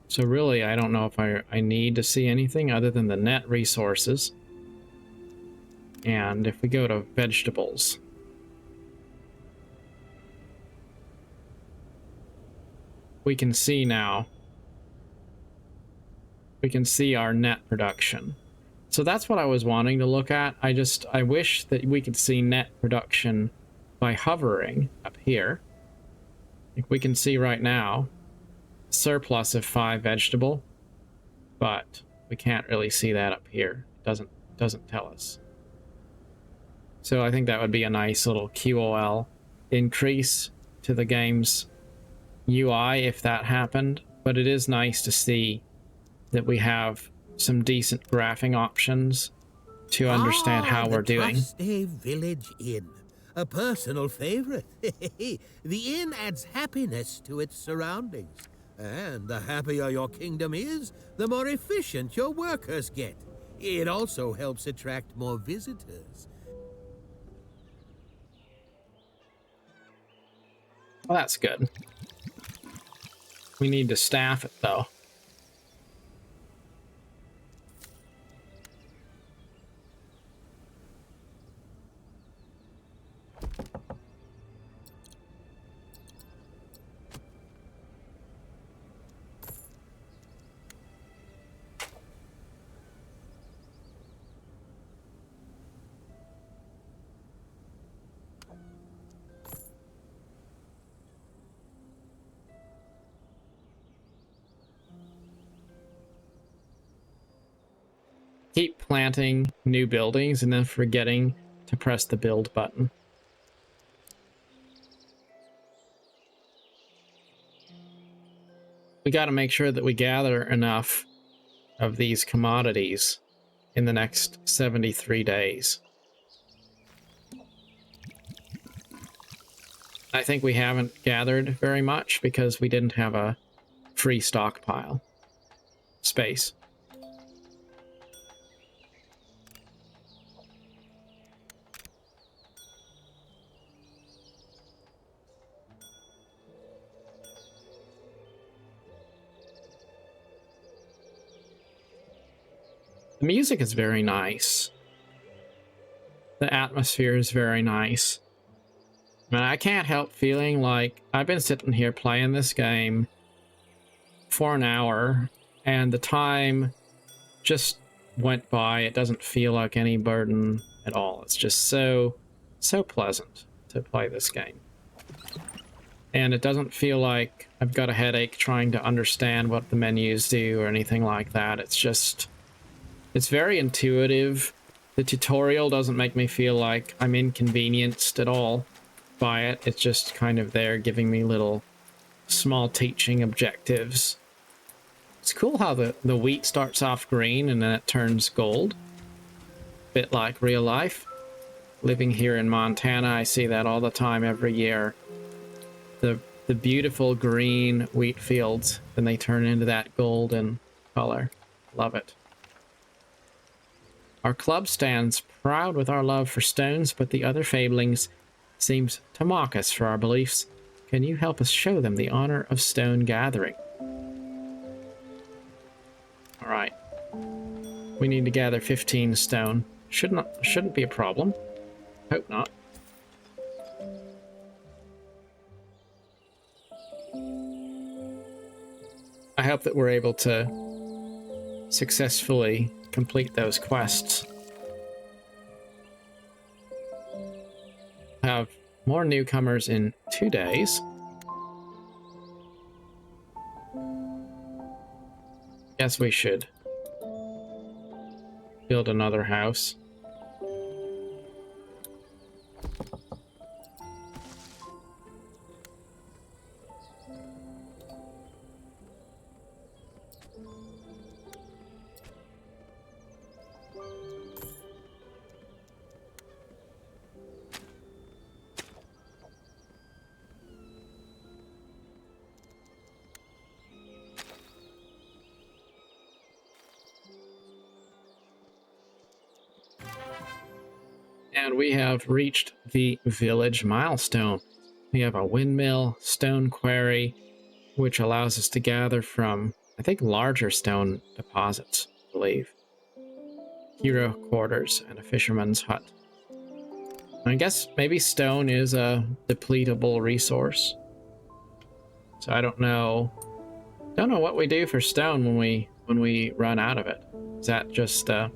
So really, I don't know if I need to see anything other than the net resources. And if we go to vegetables, we can see now. We can see our net production. So that's what I was wanting to look at. I wish that we could see net production by hovering up here. Like we can see right now, surplus of 5 vegetable, but we can't really see that up here. It doesn't tell us. So I think that would be a nice little QOL increase to the game's UI if that happened. But it is nice to see that we have some decent graphing options to understand how we're doing. The Trustay Village Inn. A personal favorite. The inn adds happiness to its surroundings. And the happier your kingdom is, the more efficient your workers get. It also helps attract more visitors. Well, that's good. We need to staff it, though. Keep planting new buildings and then forgetting to press the build button. We got to make sure that we gather enough of these commodities in the next 73 days. I think we haven't gathered very much because we didn't have a free stockpile space. The music is very nice. The atmosphere is very nice. And I can't help feeling like I've been sitting here playing this game for an hour and the time just went by. It doesn't feel like any burden at all. It's just so pleasant to play this game. And it doesn't feel like I've got a headache trying to understand what the menus do or anything like that. It's very intuitive. The tutorial doesn't make me feel like I'm inconvenienced at all by it. It's just kind of there giving me little small teaching objectives. It's cool how the wheat starts off green and then it turns gold. Bit like real life. Living here in Montana, I see that all the time every year. The beautiful green wheat fields, then they turn into that golden color. Love it. Our club stands proud with our love for stones, but the other Fablings seems to mock us for our beliefs. Can you help us show them the honor of stone gathering? All right. We need to gather 15 stone. Shouldn't be a problem. Hope not. I hope that we're able to successfully complete those quests. Have more newcomers in 2 days. Guess we should build another house. And we have reached the village milestone. We have a windmill, stone quarry, which allows us to gather from, I think, larger stone deposits, I believe. Hero quarters and a fisherman's hut. I guess maybe stone is a depletable resource. So I don't know what we do for stone when we run out of it. Is that just is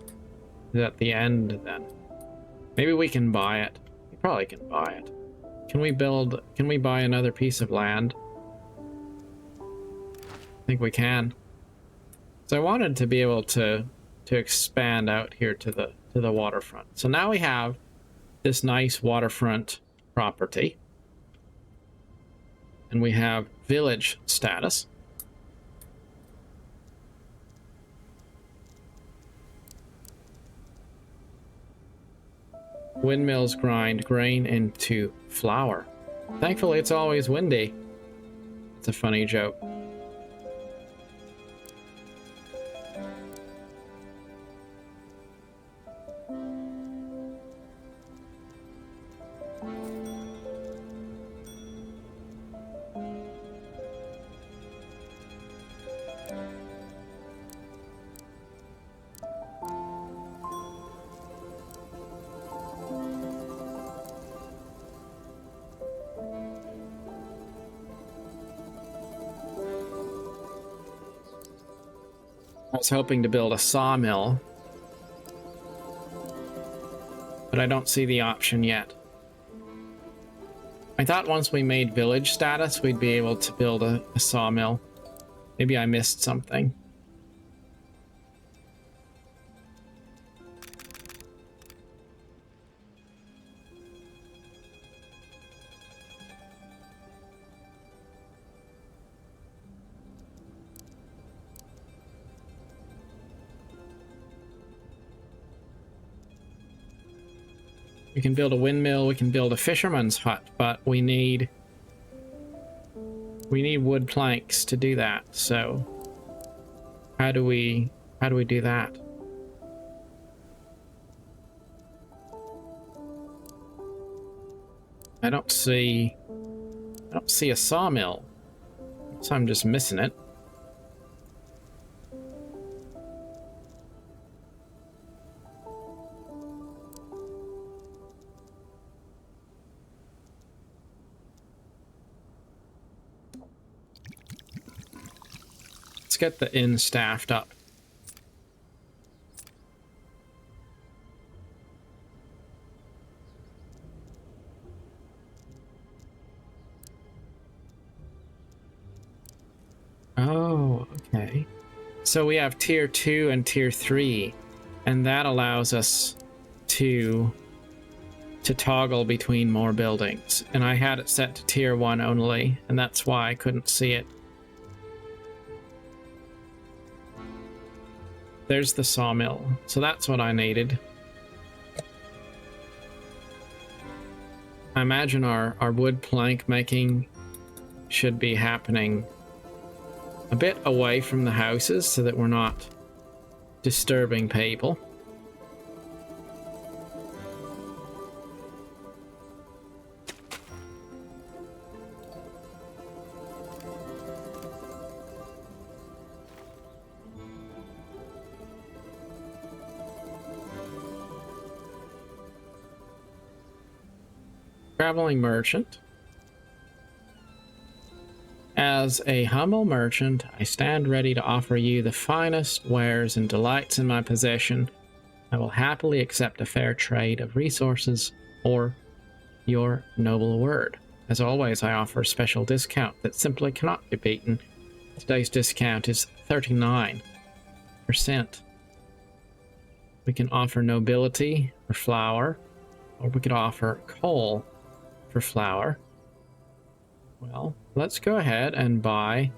that the end then? Maybe we can buy it. We probably can buy it. Can we buy another piece of land? I think we can. So I wanted to be able to expand out here to the waterfront. So now we have this nice waterfront property. And we have village status. Windmills grind grain into flour. Thankfully, it's always windy. It's a funny joke. I was hoping to build a sawmill, but I don't see the option yet. I thought once we made village status, we'd be able to build a sawmill. Maybe I missed something. We can build a windmill, we can build a fisherman's hut, but we need wood planks to do that. So how do we do that? I don't see a sawmill. So I'm just missing it. Let's get the inn staffed up. Oh, okay. So we have tier 2 and tier 3, and that allows us to toggle between more buildings. And I had it set to tier 1 only, and that's why I couldn't see it. There's the sawmill. So that's what I needed. I imagine our wood plank making should be happening a bit away from the houses so that we're not disturbing people. Traveling merchant. As a humble merchant, I stand ready to offer you the finest wares and delights in my possession. I will happily accept a fair trade of resources or your noble word. As always, I offer a special discount that simply cannot be beaten. Today's discount is 39%. We can offer nobility for flour, or we could offer coal for flour. Well, let's go ahead and buy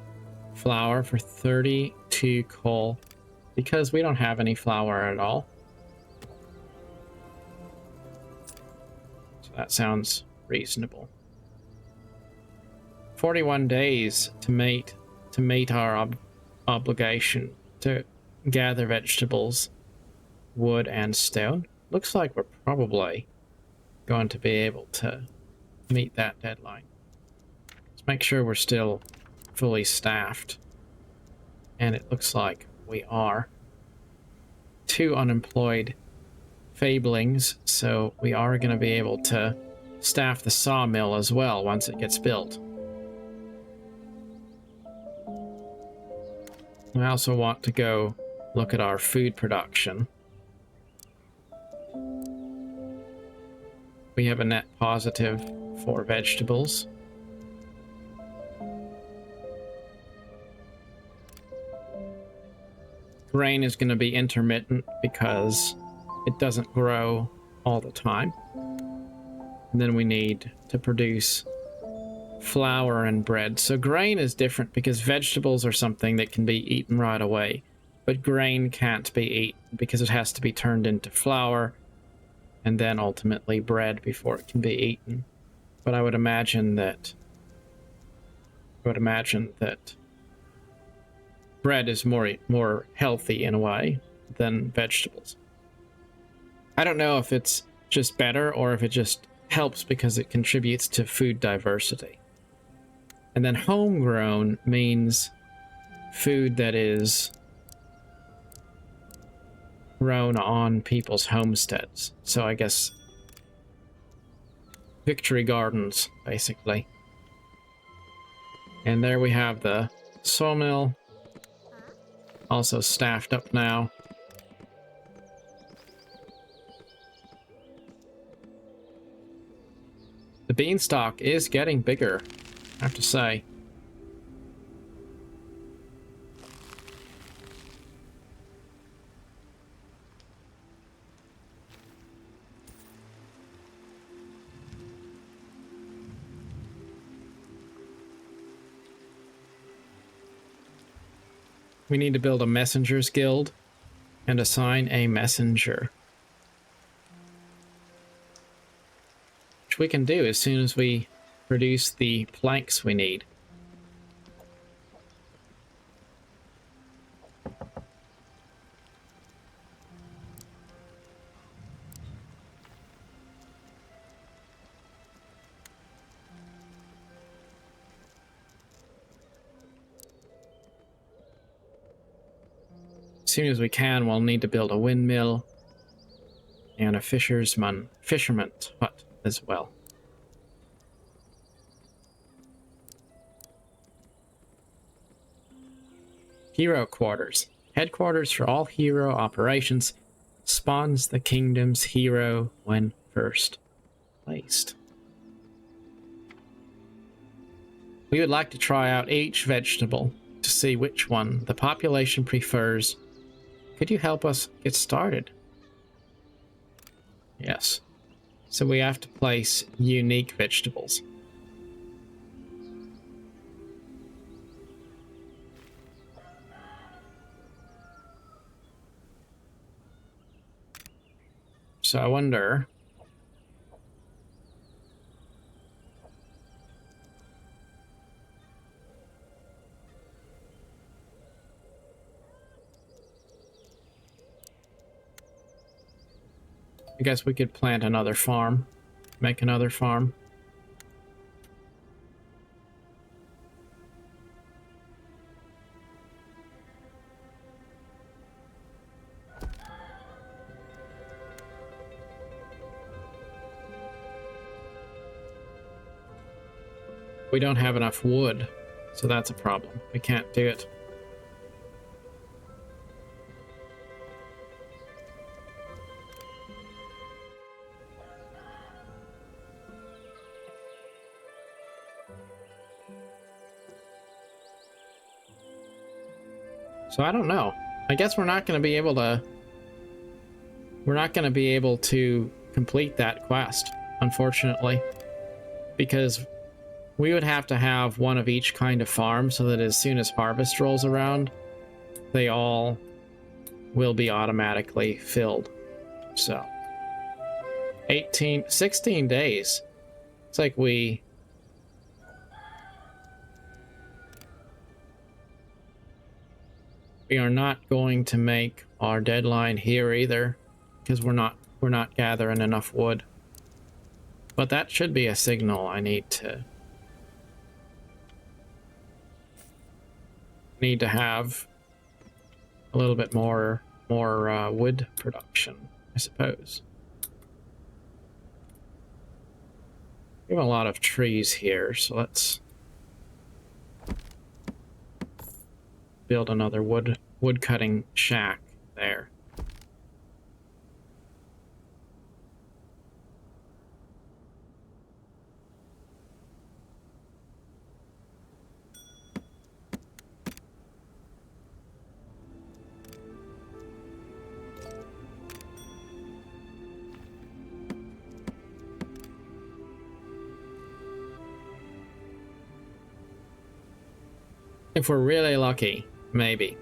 flour for 32 coal because we don't have any flour at all. So that sounds reasonable. 41 days to meet our obligation to gather vegetables, wood, and stone. Looks like we're probably going to be able to meet that deadline. Let's make sure we're still fully staffed. And it looks like we are. 2 unemployed fablings, so we are going to be able to staff the sawmill as well once it gets built. I also want to go look at our food production. We have a net positive for vegetables. Grain is going to be intermittent because it doesn't grow all the time. And then we need to produce flour and bread. So grain is different because vegetables are something that can be eaten right away, but grain can't be eaten because it has to be turned into flour and then ultimately bread before it can be eaten. But I would imagine that bread is more healthy in a way than vegetables. I don't know if it's just better or if it just helps because it contributes to food diversity. And then homegrown means food that is grown on people's homesteads. So I guess victory gardens, basically. And there we have the sawmill, also staffed up now. The beanstalk is getting bigger, I have to say. We need to build a messengers guild and assign a messenger. Which we can do as soon as we produce the planks we need. As soon as we can, we'll need to build a windmill and a fisherman's hut as well. Hero quarters. Headquarters for all hero operations. Spawns the kingdom's hero when first placed. We would like to try out each vegetable to see which one the population prefers. Could you help us get started? Yes. So we have to place unique vegetables. So I wonder... I guess we could plant another farm. Make another farm. We don't have enough wood, so that's a problem. We can't do it. So I don't know. I guess we're not going to be able to... We're not going to be able to complete that quest, unfortunately. Because we would have to have one of each kind of farm so that as soon as harvest rolls around, they all will be automatically filled. So... 16 days. It's like we... We are not going to make our deadline here either, because we're not gathering enough wood. But that should be a signal I need to have a little bit more wood production, I suppose. We have a lot of trees here, so let's... build another wood cutting shack there. If we're really lucky, maybe.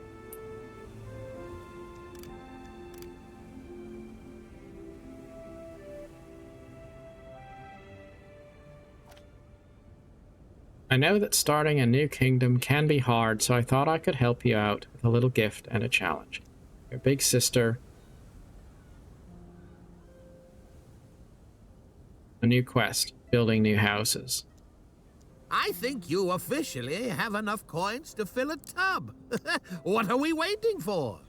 I know that starting a new kingdom can be hard, so I thought I could help you out with a little gift and a challenge. Your big sister. A new quest, building new houses. I think you officially have enough coins to fill a tub. What are we waiting for?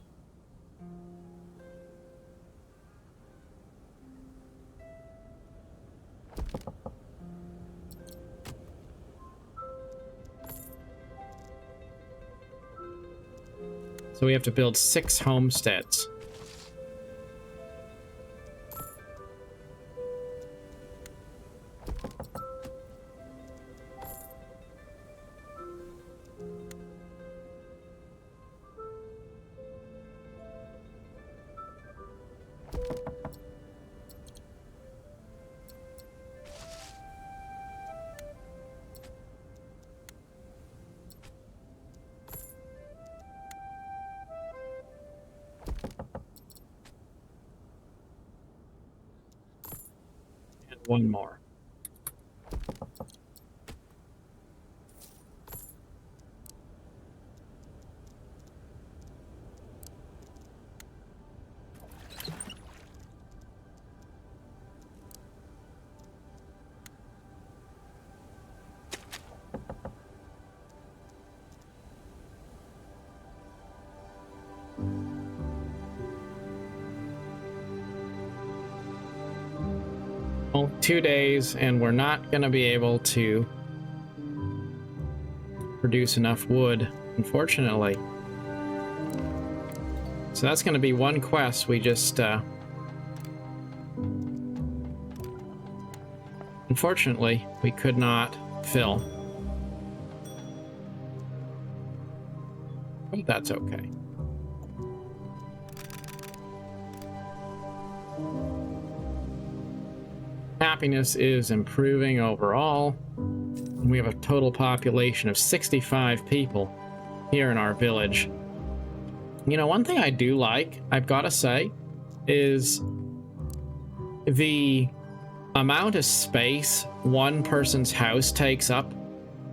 So we have to build 6 homesteads. One more. Well, 2 days, and we're not going to be able to produce enough wood, unfortunately. So that's going to be one quest we just, unfortunately, we could not fill. But that's okay. Happiness is improving overall. We have a total population of 65 people here in our village. You know, one thing I do like, I've got to say, is the amount of space one person's house takes up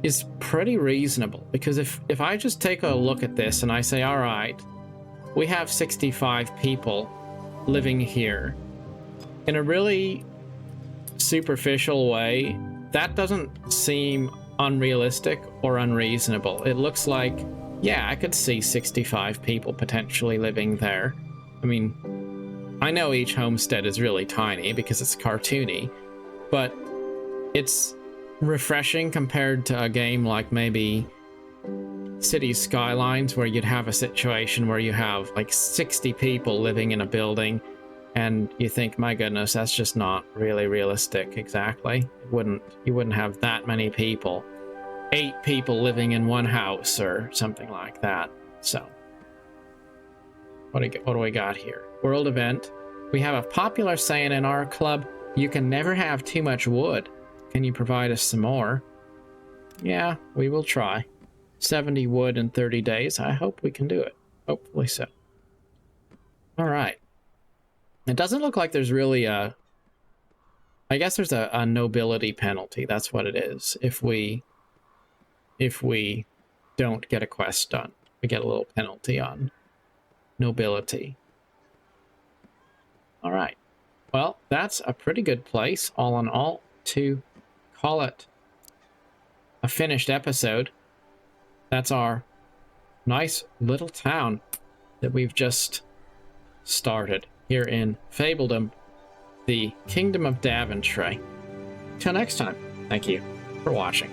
is pretty reasonable. Because if I just take a look at this and I say, all right, we have 65 people living here in a really superficial way, that doesn't seem unrealistic or unreasonable. It looks like, yeah, I could see 65 people potentially living there. I mean, I know each homestead is really tiny because it's cartoony, but it's refreshing compared to a game like maybe Cities Skylines, where you'd have a situation where you have like 60 people living in a building and you think, my goodness, that's just not really realistic. Exactly. You wouldn't have that many people. 8 people living in one house or something like that. So, what do we got here? World event. We have a popular saying in our club, you can never have too much wood. Can you provide us some more? Yeah, we will try. 70 wood in 30 days. I hope we can do it. Hopefully so. All right. It doesn't look like there's really I guess there's a nobility penalty. That's what it is. If we don't get a quest done, we get a little penalty on nobility. All right. Well, that's a pretty good place, all in all, to call it a finished episode. That's our nice little town that we've just started here in Fabledom, the Kingdom of Daventry. Till next time, thank you for watching.